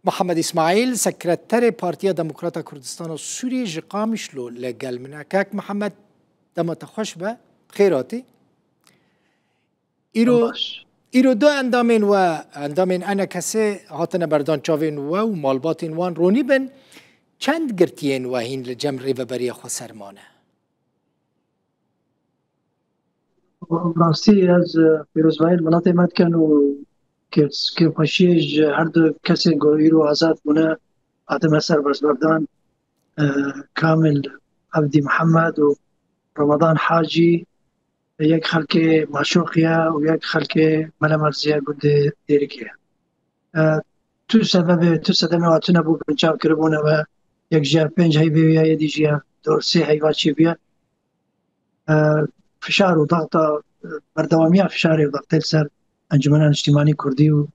محمد اسماعیل سکرتر پارتیا دموکراتا کردستان سوریه جقامش لو لگل من اکاک محمد دمت خوش به خیراتی ایرو دو اندامین و اندامین انا کسی هاتن بردان چاوین و مالباتین وان رونی بن چند گرتین و هین لجم ریوبری خو سرمانه راستی از پیروزمایل مناطق مد کنو که خوشیج هر دو کسی گویی رو آزاد بونه آدم سر بردان کامل عبدی محمد و رمضان حاجی یک خلک معشوقیه و یک خلک ملا مرزیه گنده دیرکیه تو صدمه واتونه بو بنچاو کربونه و یک جا 5 هی بیویه یدی جا دور 3 هی واچی بیا فشار و ضغط بردوامی فشار و ضغط سر انجمن اجتماعی کردی و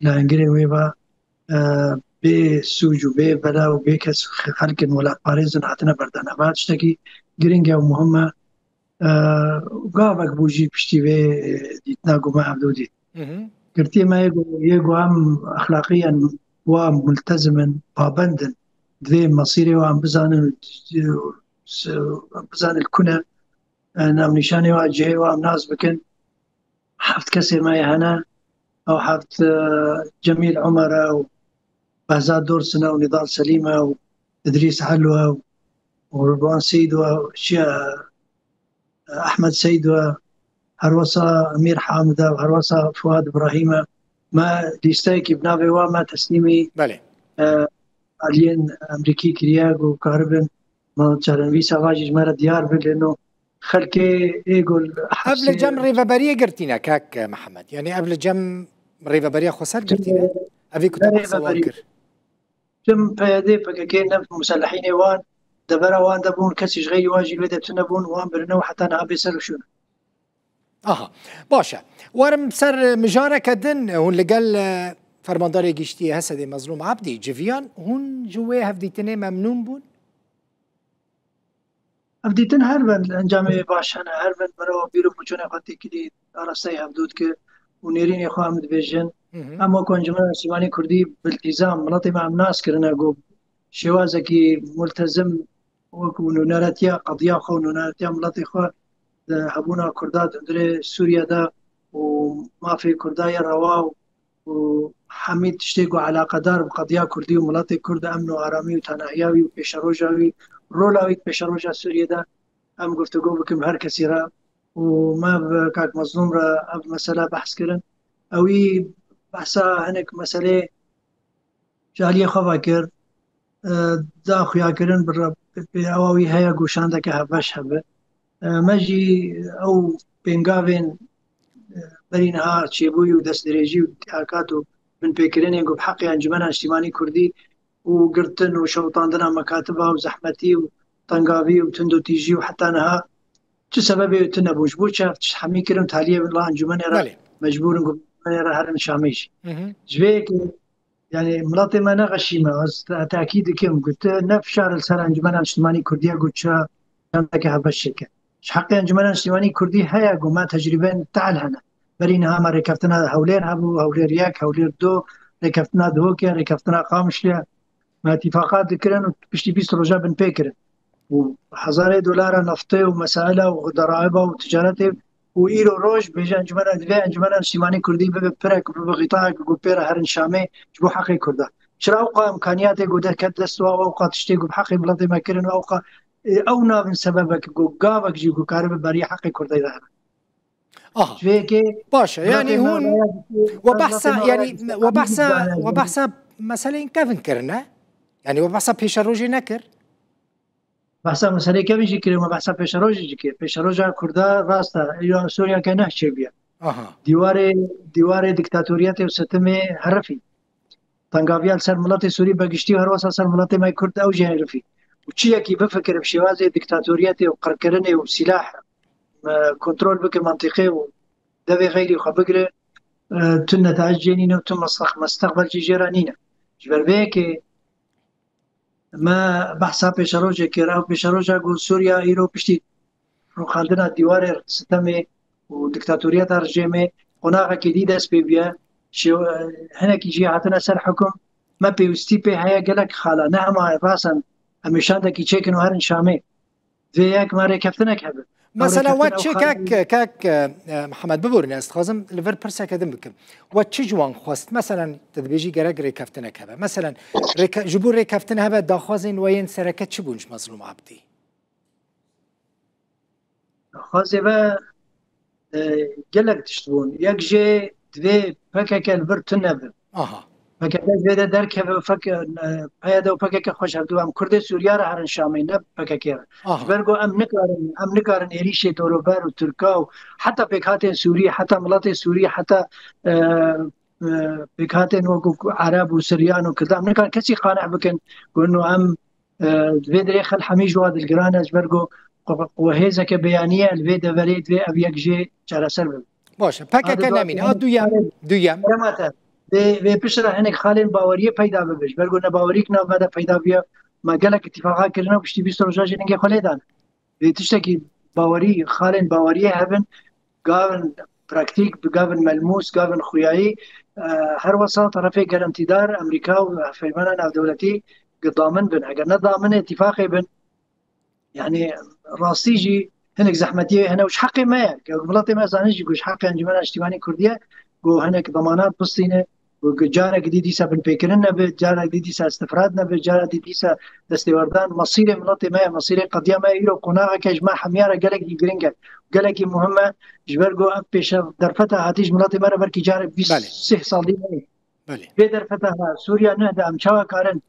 لانگرین ویبا به سوج و به بلا و به کس خلق ولا پاريزن حتنا بردن بعد شتکی گرینگ و مهمه قابك بوجي بشتي به يتناقوا مع عبدودي قلتي ما يقو عم اخلاقيا وملتزما وابندا ذي مصيري وعم بزان الكنى نام نشاني واجهي وعم ناس بكن حفت كسر ما يهنا او حفت جميل عمر او بهزاد دور سنه ونضال سليمه وادريس حلوه ورضوان سيد واشياء احمد سيد وهروسا امير حامده وهروسا فؤاد ابراهيم ما ديستايكي بنابي وما تسليمي بله الين امريكي كرياغ وكهربن ما تشارن فيسا واجج مره ديار لانه خلكي يقول قبل جم ريفابريه قرتينا كاك محمد يعني قبل جم ريفابريه خسر قرتينا ابي كتب سواكر جم بيادي فكاكين مسلحين وان دبرا وان دبون كسيش غير واجب بدا تنبون وان برنو حتى انا بيسر شنو باشه ورم سر مجاره كدن هون لقال فرماندار گشتی حسد مظلوم عبدی جویان هون جوه هفدیتنه ممنون بون هفدیتن هربن انجام باشانه هربن مرا بیرو بچونه قطعی کدی آراسته هفدود که ونيرين يا اخوان مدبجن اما كون جماعه سيماني كردي بالتزام مناطق مع الناس كرنا جو شوازكي ملتزم ونونارتيا قضيه خو نونارتيا مناطق خو هبونا كردات اندري سوريا دا وما في كردايا رواو وحميد تشتيقوا على قدار بقضيه كردي ومناطق كرد امن وارامي وتناهياوي وبيشروجاوي رولاوي بيشروجا سوريا دا ام گفتگو بكم هر كثيره وما بكاك مظلوم را مسألة بحث كرن اوي بحثا هنك مسألة جالية خوا كر دا خويا كرن بر اوي هيا گوشان دك هباش هبه ماجي او بنگاوين برينها تشيبوي ودس دريجي وتحاكاتو من بيكرين يقول بحقي انجمن اجتماعي كردي وقرتن وشوطاندنا مكاتبها وزحمتي وطنقابي وتندو تيجي وحتى انها چه سبب تنبوش بوچه حمی کردم تالیه الله انجمن را مجبورن گفت را هرم شامیش جوی که یعنی ملت ما نقشیمه از تاکید کم گفت نفشار السر انجمن اجتماعی کردی گفت چه کم که هبش که حق انجمن اجتماعی کردی هيا گو ما تجربه تعال هنا برينها ما ركفتنا هولير هبو هولير ياك هولير دو ركفتنا دوكيا ركفتنا قامشليا ما اتفاقات ذكرن بشتي 20 رجا بن بيكرن وحزاري دولار نفطي ومسائله وضرائبه وتجارته وإيرو روج بيجان جمانا دفاع جمانا اجتماعي كردي ببرك بغطاء وبيرا هرن شامي جبو حقي كردا شرا اوقا امكانياتي قد كدستوا اوقا تشتيقوا بحقي بلطي ما كرن اوقا او ناب من سببك قابك جيقو كارب بري حقي كردا اذا باشه يعني هون وبحثا مثلا كيف كرنا يعني وبحثا بيش روجي نكر بحثا مسئله که میشه که ما بحثا پیش روز کرده راسته ایران سوریا که نه چه بیا دیوار دیکتاتوریت و ستم حرفی تنگاویال سر ملت سوری بگشتی و هر واسه سر ملت ما کرد او جهرفی و چیه کی بفکر بشواز دیکتاتوریت و قرقرنه و سلاح کنترل بک منطقه و دوی غیری خو بگره تن نتایج جنینه و تن مستقبل جیرانینه جبر به که ما بحثا پیشروجه کرا پیشروجه گو سوریا ایرو پشتی رو خاندنا دیوار ستمه و دیکتاتوریت رژیمه قناغه که دید است بیا شو هنکی جی عتنا سر حکم ما پێویستی پێ هەیە گەلک خاڵە نە ئەمە ڕاستن ئەمیشان دەکی چێکن و هەرن شامێ vê yek ma rêkeftinek hebe مثلا وچه کاک محمد ببورن است خازم لور پرسه کدم بکم و چه جوان خواست مثلا تدبیجی گرگ ریکفتنه که مثلا جبور ریکفتنه هبه داخوازین و این سرکت چه بونش مظلوم عبدی خوازه و گلک تشتبون یک جه دوی پکه که لور تنه بیم فکر ویده درک فکر پیاده و فکر که خوش هفته هم کرد سوریه را هرن شامی نه فکر که برگو ام نکارن ایریش دوروبر و ترکا و حتی پیکات سوریه حتی ملت سوریه حتی پیکات نو عرب و سریان و کدام نکار کسی قانع بکن گونو ام ویدری خل حمیج واد الگران از برگو و هیزه که بیانیه الویده ولید و اب یک جه چراسر بیم باشه فکر که نمینه دویم به پشت هنگ خالین باوریه پیدا ببیش برگو نباوری که نامده پیدا بیا ما گلک اتفاقا کردن و پشتی 20 روزه نگه خالیدان به تشتکی باوری خالین باوریه هبن گاون پراکتیک گاون ملموس گاون خویایی هر وسط طرفی گارانتیدار امریکا و فیلمان او دولتی ضامن بن اگر نه ضامن اتفاقی بن يعني راستيجي هناك زحمتيه هنا وش حقي ما بلاطي ما زانيجي وش حقي انجمن اجتماعي كرديه جو هناك ضمانات بسينه وجارة جديدة سبن بيكرنا بجارة جديدة استفرادنا بجارة جديدة دستوردان مصير ملاطي ما مصير قضية ما يرو قناعة كجماعة حميارة قالك يجرينجا قالك مهمة جبرجو أبيش درفتها هاتيج ملاطي مرة بركي جارة بيس سه صالي بدرفتها سوريا نهدا أم شوا كارن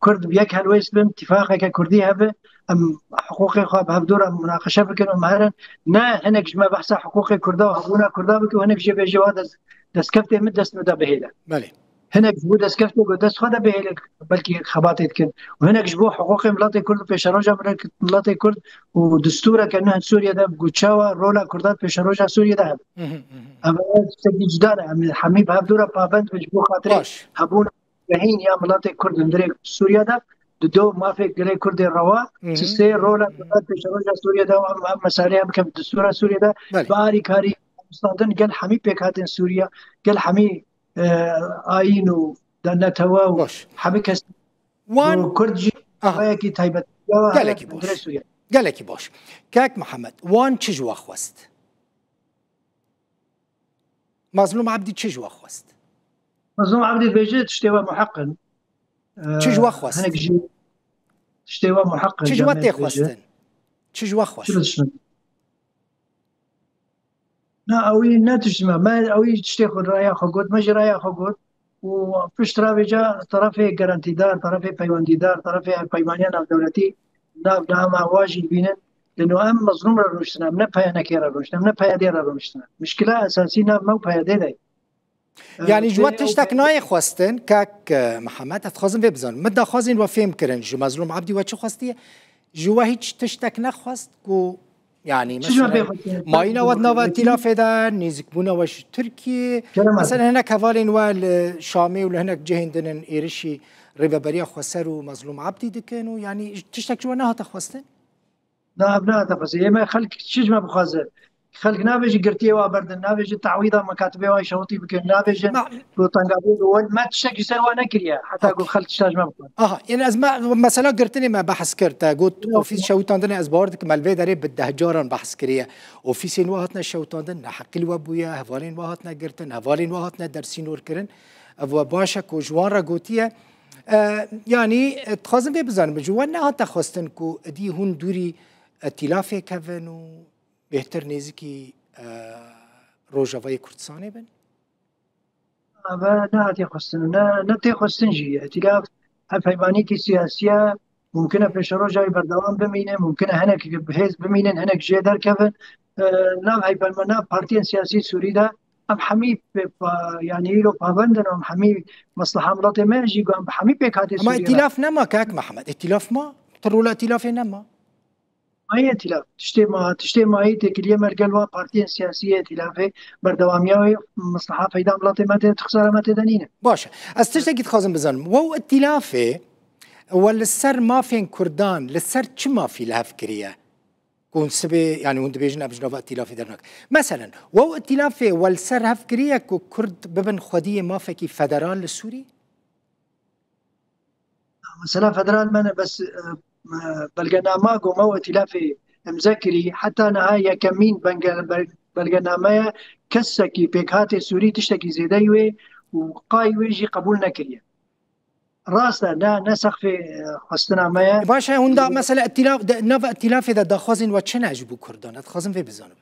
كرد بيك هالويس بن اتفاقا ككردي هبه ام حقوقي خاب هبدور مناقشه بكن ومهرن نا هناك جما بحث حقوقي كردا وهبونا كردا بك وهناك جي جواد دسكفته مدست مدا بهيله بله هناك جبو دسكفته قدس خدا بهيله بلكي خباتيت كن وهناك جبو حقوقي ملاطي كرد بيشروجا ملاطي كرد ودستوره كانه سوريا ده بوتشاوا رولا كردات بيشروجا سوريا ده اما جدار حميد هبدور بابند بجبو خاطري هبونا هين يا مناطق كرد مدري سوريا ده دو ما في قلي كرد الروا سي رولا في شرجة سوريا ده مساريها بكم دستور سوريا ده باري كاري مستندن قال حمي بيكاتن سوريا قال حمي آينو دنتوا حمي كس وان كردجي وياكي تايبت قالكي باش قالكي باش كاك محمد وان تشجوا خوست مظلوم عبدي تشجوا خوست مظلوم عبدي بيجي تشتوى محقن تشجوا خوست تشتوى محقن تشجوا تخوستن تشجوا خوست نا اوي ناتجمع ما اوي تشتخ الرايه خقود مجي رايه خقود وفيش رافجا طرفي جارانتيدار طرفي بيوانديدار طرفي بيمانيان دولتي ناب واجي بينن لانه ام مظلوم روشتنا من بيانا كيرا روشتنا من بيادير روشتنا مشكله اساسيه مو بيادي يعني جوات تشتك ناي خواستن كاك محمد اتخازن ببزان مدى خازن وفهم كرن جو مظلوم عبدي وچه خواستيه جوا هيچ تشتك نخواست كو يعني مثلا ماينا ودنا واتلاف ده نيزك بونا وش تركيا مثلا هناك هفالين والشامي ولا هناك جهندن ايرشي ريبابريا خسروا مظلوم عبدي دكانوا يعني تشتك جوا نها تخواستن لا ابناء تفاصيل ما خلق شيء ما بخازن خلق نابج قرتيه وابرد نابج تعويضه مكاتبه واي شوطي بكن نابج وطنقابي ما تشتكي سروا نكريا حتى اقول خلق تشتاج ما بكون يعني ازما مثلا قرتني ما بحث كرتا قلت اوفيس شوطاندن از باردك مالفي داري بدهجارن بحث كريا اوفيسين واهتنا شوطاندن حق الوبويا هفالين واهتنا قرتن هفالين واهتنا درسينور كرن ابو باشك وجوان را قوتيه يعني تخازن بزن بجوان نه تخواستن کو دي هون دوري ائتلاف كفن بهتر نزيكي روجاوي كردستاني بن؟ لا تخصن لا تخصن جي ائتلاف الفيمانيتي السياسية ممكن في روجاوي بردوام بمينه ممكن هناك بحيث بمينه هناك جي دار كفن لا هاي بالمنا بارتين سياسي سوري ده ام حمي يعني له بابندن ام حمي مصلحة ملاطي ما يجي ام حمي بيكاتي سوري ما ائتلاف نما كاك محمد ائتلاف ما تروا ائتلاف نما ما ائتلاف تشتي ما هي تكليه مرجلوا بارتين سياسيه ائتلافي بردوامياوي مصلحه فايده ملاطي ما تخسر ما تدنينه باشه استشتكيت خازن بزن وهو ائتلافي والسر ما فين كردان للسر ما في لها فكريه كون سبي يعني وند بيجنا بجنوب ائتلافي درناك مثلا وهو ائتلافي والسر هفكريه كرد ببن خديه ما فيكي فدرال للسوري مثلا فدرال من بس بلغنامه قومه ائتلاف مذكري حتى نهاية كمين بلغنامه كسكي بيكات سوري تشتكي زيدايوي وقاي ويجي قبول نكريه راسا لا نسخ في خستنا مايا باشا هوندا مثلا ائتلاف ناف ائتلاف اذا داخوازن و چه نجبو كردان اتخازن في بزانب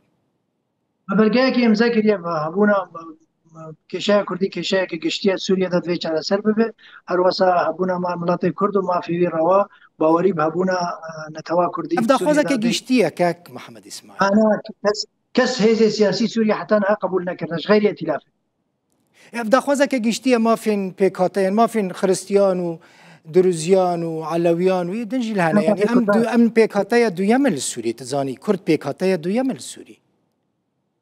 بلغاكي مذكري هبونا كشاية كردي كشاية كشتية سوريا دادويج على سربه هر وسا هبونا مع ملاطي كرد وما في روا باوري بهبونا نتوا كردي افدا سوريا خوازا دادويج كجيشتيا كاك محمد اسماعيل انا كس هيزي سياسي سوريا حتى انا قبول نكرناش غير ائتلاف افدا خوازا كجيشتيا ما فين بيكاتين ما فين خريستيان و دروزيان وعلويان ويدنجي لهنا يعني ام بيكاتيا دو يمل السوري تزاني كرد بيكاتيا دو يمل السوري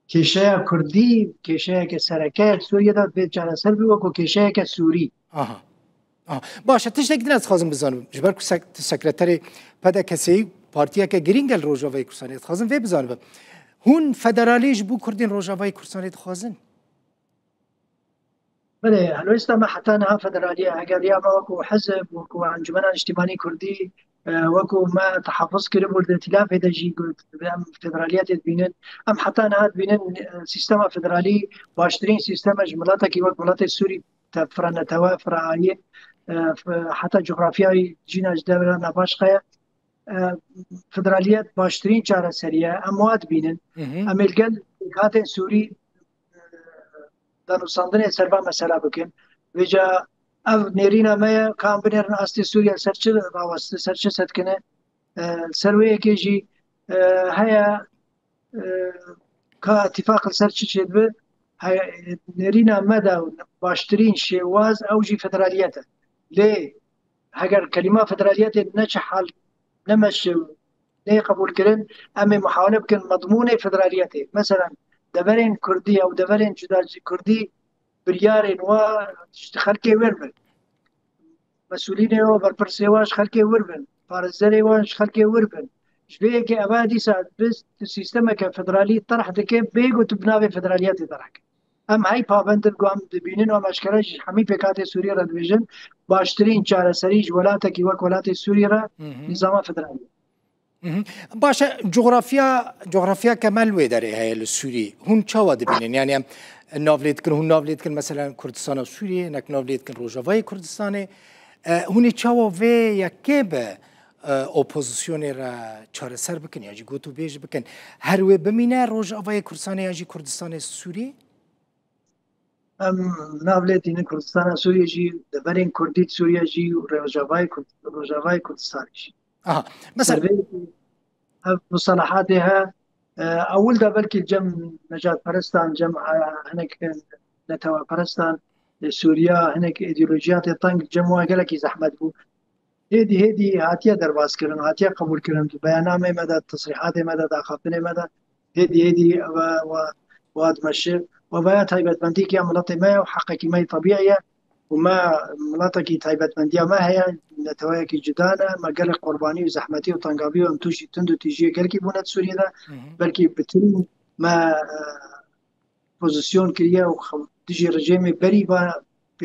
كشاية كردي كشاية كسركات سوريا دادويج على سربه وكو كشاية كسوري اها باشه تشتك دين از خازم بزانم جبر سکرتری پدا کسی پارتیا که گرینگل روجاوای کورسانی خازم وی بزانم هون فدرالیش بو کردین روجاوای کورسانی خازن بله هلو استما حتى انها فدراليه هقاليا ما وكو حزب وكو انجمن اجتماعي كردي وكو ما تحفظ كرب الائتلاف هذا جي ام فدراليات تبينن ام حتى انها تبينن سيستم فدرالي باشترين سيستم جملاتك وقت ملات السوري تفرن توا فرعيه حتى جغرافياي جينا جدار نباش خيا فدراليات باشترين چاره سريه اموات بينن ام القل هاتن سوري دانوستاندنê serva mesela bikin vêca ev nêrîna me ye kan binêrin astê Sûriya ser çi raweste ser çi setkine ser wê yekê jî heye ka itîfaq li ser çi çêdibe nêrîna me de baştirîn şêwaz ew jî federaliyet e lê heger kelîma federaliyetê ne çi hal nemeşe nê qebûl kirin em ê muhawele bikin medmûnê federaliyetê mesela deverên Kurdî ew deverên cudacî Kurdî biryarên wa xelkê wir bin mesulînê wa berpirsê wa ji xelkê wir bin parêzerê wa ji xelkê wir bin ji vê yekê ev dîsa biz sîstemeke federalî terh dike bêg û tu bi navê federaliyetê terh kir em hey pabend ku em dibînin û em eşkere ji hemî pêkatê Sûriye re dibêjin baştirîn çareserî ji welatekî wek welatê Sûriye re nîzama federalî باشه جغرافیا کمال وی داره هی السوری هون چاوا دبینن یعنی ناولید کن هون ناولید کن مثلا کردستان و سوریه نک ناولید کن روجاوای کردستانه هونی چاوا وی یکی به اپوزیسیون را چاره سر بکن یا جی گوتو بیج بکن هر وی بمینه روجاوای کردستانه یا جی کردستان سوریه ام ناولید این کردستان سوریه جی دبرین کردیت سوریه جی روجاوای کردستان جی مثلا مصطلحاتها اول ده بلكي جم نجاة پرستان جم هناك نتوا پرستان سوريا هناك ايديولوجيات طنق جموا قالك زحمت بو هدي هاتيا درباس كرن هاتيا قبول كرن بيانامه مدى تصريحات مدى داخلين مدى هدي واد مشي وبيات هايبت بنديك يا مناطق ما وحقك ما طبيعيه وما مناطق تايبت منديا ما هي نتواياكي جدانا ما قال قرباني وزحمتي وطنقابي ومتوشي تندو تيجي قالكي بونات سوريا دا بلكي بترين ما بوزيسيون كريا وتجي رجيمي بري با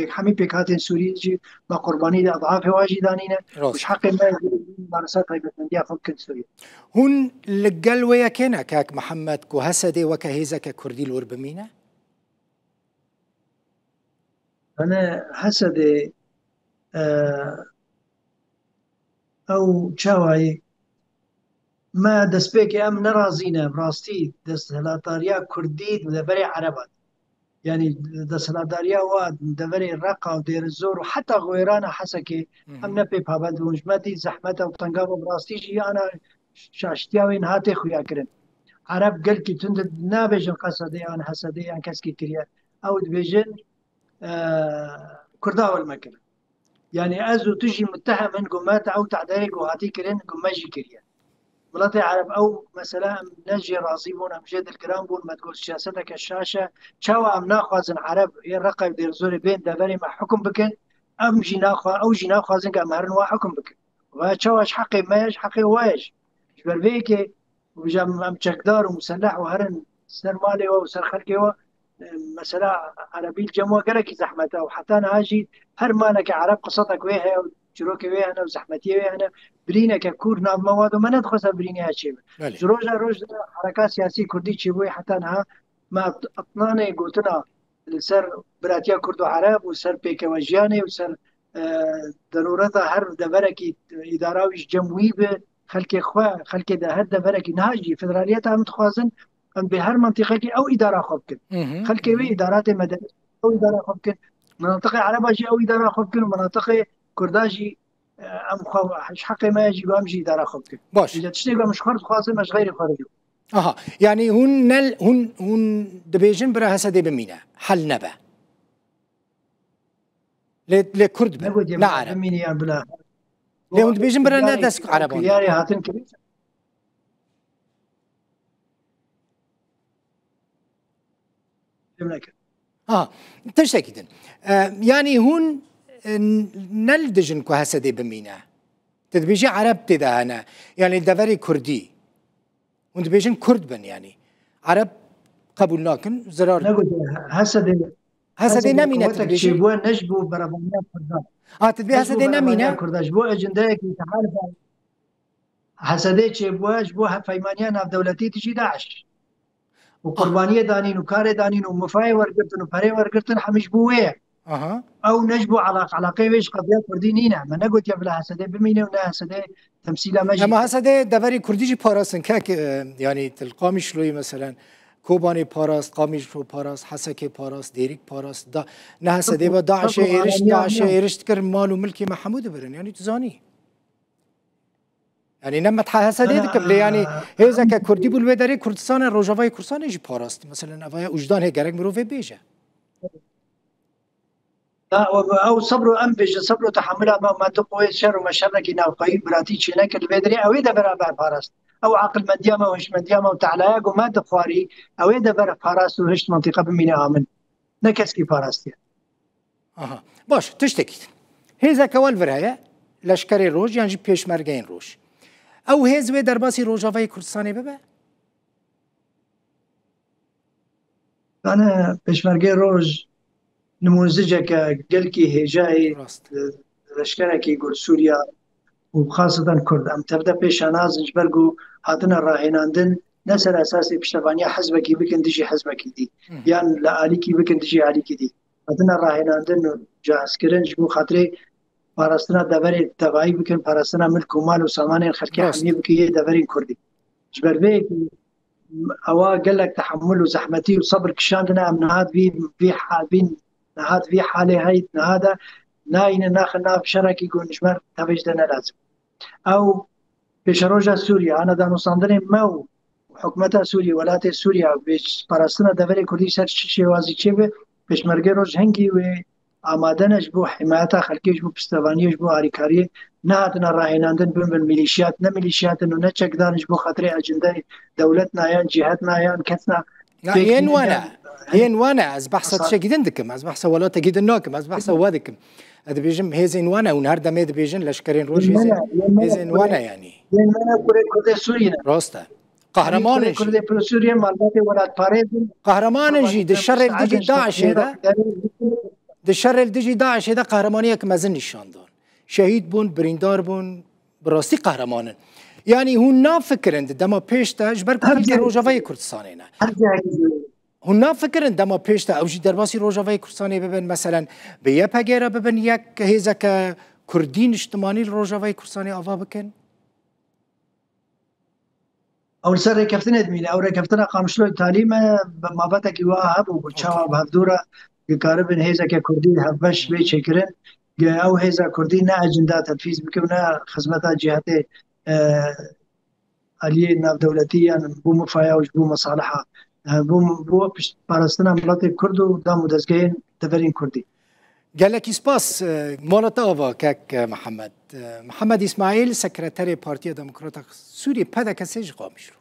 حمي بيكاتين سوريا جي ما قرباني دا اضعاف واجي دانينا مش حق ما مارسات تايبت منديا فكن سوريا هون لقل ويا كينا كاك محمد كو هسدي وكهيزا ككردي الوربمينا أنا حسد أو شاوي ما دسبيك أم نرازينا براستي دسلاتاريا كرديد ودبري عربات يعني دسلاتاريا ودبري الرقة ودير الزور وحتى غويرانا حسكي أم نبي بابد ونجمتي زحمته وطنقابه براستي جي أنا شاشتياوين هاتي خويا كرن عرب قال كي تند نابجن قصدي أنا حسدي أن كسكي كريا أو دبيجن كردها والمكر يعني أزو تجي متهم من قمات أو تعدارك وهاتي كرين قماجي كريا ملاطي عرب أو مثلا نجي راضيبون أم جد الكرام بون ما تقول سياستك الشاشة شاوى أم ناخوازن عرب يرقى بدير زوري بين دبري ما حكم بكن أم جي ناخوا أو جي ناخوازن كأمهرن وحكم بكن وشاواش حقي مايش حقي وايش جبر بيكي وجام أم تشكدار ومسلح وهرن سر مالي وسر خلقي مثلا عربي الجموع قالك زحمته وحتى انا هاجي هر مالك عرب قصتك ويها چروک وی هنه و زحمتی وی هنه برینه که کور ناو مواد و من خواست برینه ها چیه روز حرکات سیاسی کردی چی بوی حتی نه ما اطنان گوتنا سر براتیا کرد و عرب و سر پیکوجیانه و سر ضرورت هر دبرکی اداره ویش جمعی به خلق ده هر دبرکی نهاجی فدرالیت هم تخوازن به هر منطقه که او اداره خوب کن خلق وی ادارات مدنی او اداره خوب کن مناطق عرباجی او اداره خوب کن مناطق کرداجی ام خو حق ما يجي وامشي اداره خوب کن باش اذا تشتغل مش خرج خاصه مش غير خارجي اها يعني هون دبيجن برا هسه بمينا حل نبا لكرد نعرف بمين يا بلا لهون دبيجن برا ندس عربون يا هاتن كبيس تشتكيدن يعني هون نلدجن كو هسه بمينا تدبيجي عرب تدا هنا يعني دفري كردي وانت بيجن كرد بن يعني عرب قبول لكن زرار نقول هسه دي نمينه تدبيجي بو نجبو بربانيات كردان تدبي هسه دي نمينه كرداش بو اجنده كي تحالف هسه دي تشي بو فايمانيا ناف دولتي تجي داعش وقربانيه دانين وكاري دانين ومفاي ورقتن وفري ورقتن حمش بويه او نجبو علاقه ويش قضيه كردينينا ما نقول يا بلا هسه دي بمينه ونا هسه دي تمثيله مجد اما هسه دي دفري كرديجي باراسن كاك يعني تلقامي شلوي مثلا كوباني باراس قاميش باراس حسكي باراس ديريك باراس دا نهسه دي داعش ايرش داعش ايرش تكر مال وملكي محمود برن يعني تزاني يعني نما هسه دي قبل يعني هيزا كردي بالودري كردستان روجاواي كردستان يجي باراست مثلا افايا وجدان هي جرك مروفي بيجا او صبروا انبج صبروا تحملها ما تقوي شر ومشرك ناوقي براتي شنك البدري او اذا برابر باراست او عقل مديامه وهش مديامه وتعلاق وما تخواري او اذا بر باراست وهش منطقه بمينا امن نكسكي باراستي اها باش تشتكي هيزا كوال فرهيا لشكري روج يعني بيشمرگين روج او هيز و درباسي روجاواي كردستان ببا انا بيشمرگين روج نموذجك قلكي هجائي لشكركي يقول سوريا وخاصة كرد أم تبدأ بيشاناز نجبرقو هاتنا راهناندن نسر أساسي بشتفانيا حزبكي بكن تجي حزبكي دي يعني لآليكي بكن تجي آليكي دي هاتنا راهناندن جاهز كرن جبو خاطري پاراستنا دبري تبعي بكن پاراستنا ملك ومال وسامان خلقي حمية بكي دبرين كردي جبر بيكي أوا قالك تحمل وزحمتي وصبر كشاندنا أم نهاد في حال بين نهاد في حالي هاي نهادا ناين ناخذ ناف شركي يقول نجمر تبجدنا لازم او بشروجا سوريا انا دانو صندري مو حكومتها سوريا ولات سوريا بيش باراستنا دبري كردي سر شي وازي چيبه بيش مرگروج هنگي و آمادنش بو حمايتها خلقيش بو پستوانيش بو هاريكاري نهاتنا راهناندن بين ميليشيات نه ميليشيات انه نه چكدانش بو خاطري اجنده دولتنا يان جهتنا يان كتنا هين وانا از بحث شكيدن دكم از بحث ولا تجد الناكم از بحث وادكم هذا بيجم هيزين وانا ونهار دميد بيجن لشكرين روج هيزين وانا يعني هين وانا كوري سوريا راسته قهرمان كوري سوريا مالباتي ولاد باريز قهرمان جي الشر اللي ديجي داعش هذا الشر اللي ديجي داعش هذا قهرمانيه كمازن نشاندون شهيد بون بريندار بون براستي قهرمانن يعني هون فكرن دما بيشتا جبركو خلقي روجاواي كردستانينا هون فكرن دما بيشتا او جي درباسي روجاواي كردستاني ببن مثلا بيا پگيرا ببن يك هيزا كردين اجتماعي روجاواي كردستاني افا بكن او سر كفتن ادمين او كفتنا قامشلو تعليم ما باتك وهاب وبتشاوا بهدوره يقاربن هيزا كردين هبش بيشكرن او هيزا كردين نا اجندا تنفيذ بكنا خدمتها جهات علي ناف دولتيا بو مفايا وجبو مصالحه بو پاراستنا ملت کرد و دامو دزگین دبرین کردی گلکی سپاس مالت آوا کک محمد اسماعیل سکرتری پارتی دموکرات سوریه پدا کسیج قامش رو